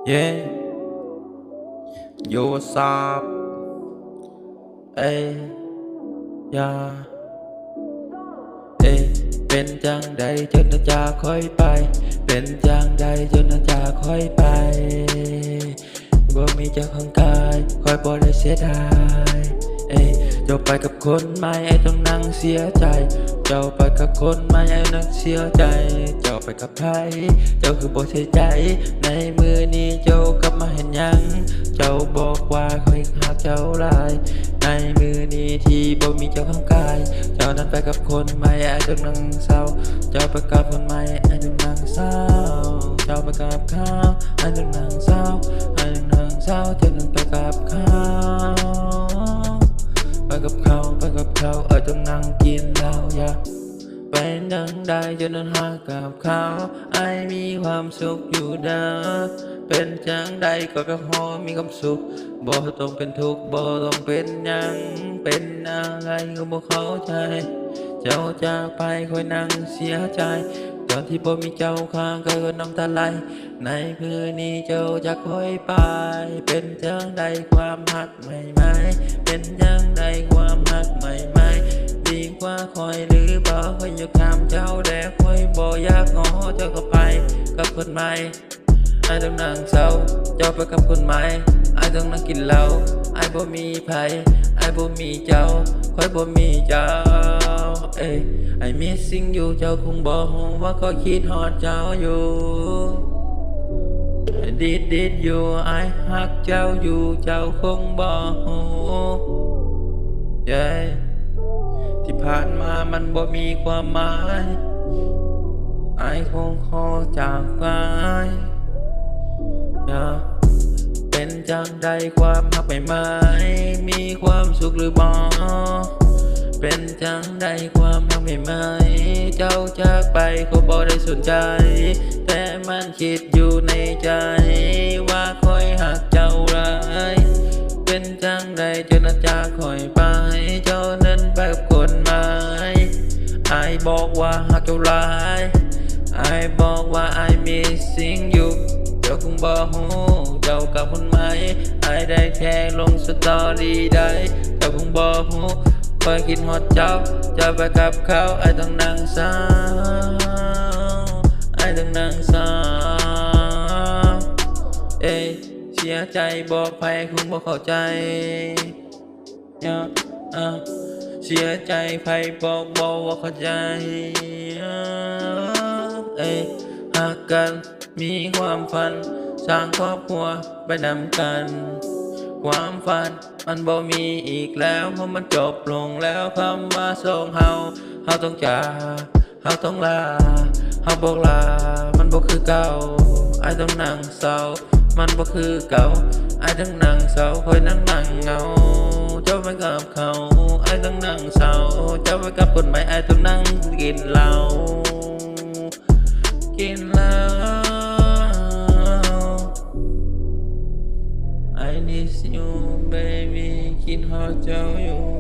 Yeah, yo, what's up? Ê, yeah, ê, เป็นจังใดจนจากค่อยไปเป็นจังใดจนจากค่อยไปบ่มีเจ้าของกายคอยบ่ได้เสียดายเอ้ยเจ้าไปกับคนใหม่ไอ้ต้องนั่งเสียใจเจ้าไปกับคนใหม่ไอ้นั่งเสียใจเจ้าไปกับใครเจ้าคือบ่ใช่ใจในมือนี้เจ้ากลับมาเห็นยังเจ้าบอกว่าคอยหาเจ้าหลายในมือนี้ที่บ่มีเจ้าของกายเจ้านั้นไปกับคนใหม่ไอ้ต้องนั่งเศร้าเจ้าไปกับคนใหม่ไอ้ต้องนั่งเศร้าเจ้าไปกับเขาไอ้ต้องนั่งเศร้าไอ้ต้องนั่งเศร้าเจ้านั้นไปกับเขาไปกับเขาต้องนั่งกินเหล้าอย่าเป็นดังใดจนนั้นหากับเขาไอ้มีความสุขอยู่เด้อเป็นจังใดก็กับพอมีความสุขบ่ต้องเป็นทุกข์บ่ต้องเป็นหยังเป็นอะไรก็บ่เข้าใจเจ้าจากไปคอยนั่งเสียใจตอนที่บ่มีเจ้าข้างกายก็น้ำตาไหลในคืนนี้เจ้าจะคอยไปเป็นจังใดความหักใหม่ไหมเป็นจังใดความหักใหม่ไหมดีกว่าคอยหรือบ่คอยอยู่ข้ามเจ้าแต่คอยบ่อยากง้อเจ้าก็ไปกับคนใหม่ไอ้ต้องนั่งเศร้าเจ้าไปกับคนใหม่ไอ้ต้องนั่งกินเหล้าไอ้บ่มีไผไอ้บ่มีเจ้าคอยบ่มีเจ้าเอ้ยไอ้มีสิ่งอยู่เจ้าคงบ่ฮู้ว่าก็คิดฮอดเจ้าอยู่ดีดอยู่ไอ้ฮักเจ้าอยู่เจ้าคงบ่ฮู้ yeah ที่ผ่านมามันบ่มีความหมายไอ้คงขอจากไปเป็นจังใดความหักใหม่ๆมีความสุขหรือบ่เป็นจังใดความหักใหม่ๆเจ้าจากไปเขาบ่ได้สนใจแต่มันคิดอยู่ในใจว่าคอยหักเจ้าหลายเป็นจังใดจนจากคอยไปเจ้านั้นไปกับคนใหม่ไอ้บอกว่าหักเจ้าหลายไอ้บอกว่าไอ้ missing you เจ้าคงบ่ฮู้เจ้ากับคนใหม่ไอ้ได้แค่ลงสตอรี่ได้เจ้าคงบ่ฮู้คอยคิดฮอดเจ้าไปกับเขาไอ้ต้องนั่งเศร้าไอ้ต้องนั่งเศร้าเอ้ยเสียใจบอกไปคงบ่เข้าใจเสียใจไปบอกว่าเข้าใจเอ้ยหักกันมีความฝันสร้างครอบครัวไปนำกันความฝันมันบ่มีอีกแล้วเพราะมันจบลงแล้วคำว่าสองเฮาต้องจากเฮาต้องลาเฮาบอกลามันบ่คือเก่าไอ้ต้องนั่งเศร้ามันบ่คือเก่าไอ้ต้องนั่งเศร้าคอยนั่งเหงาเจ้าไปกับเขาไอ้ต้องนั่งเศร้าเจ้าไปกับคนใหม่ไอ้ต้องนั่งกินเหล้าI miss you baby คิดฮอดเจ้าอยู่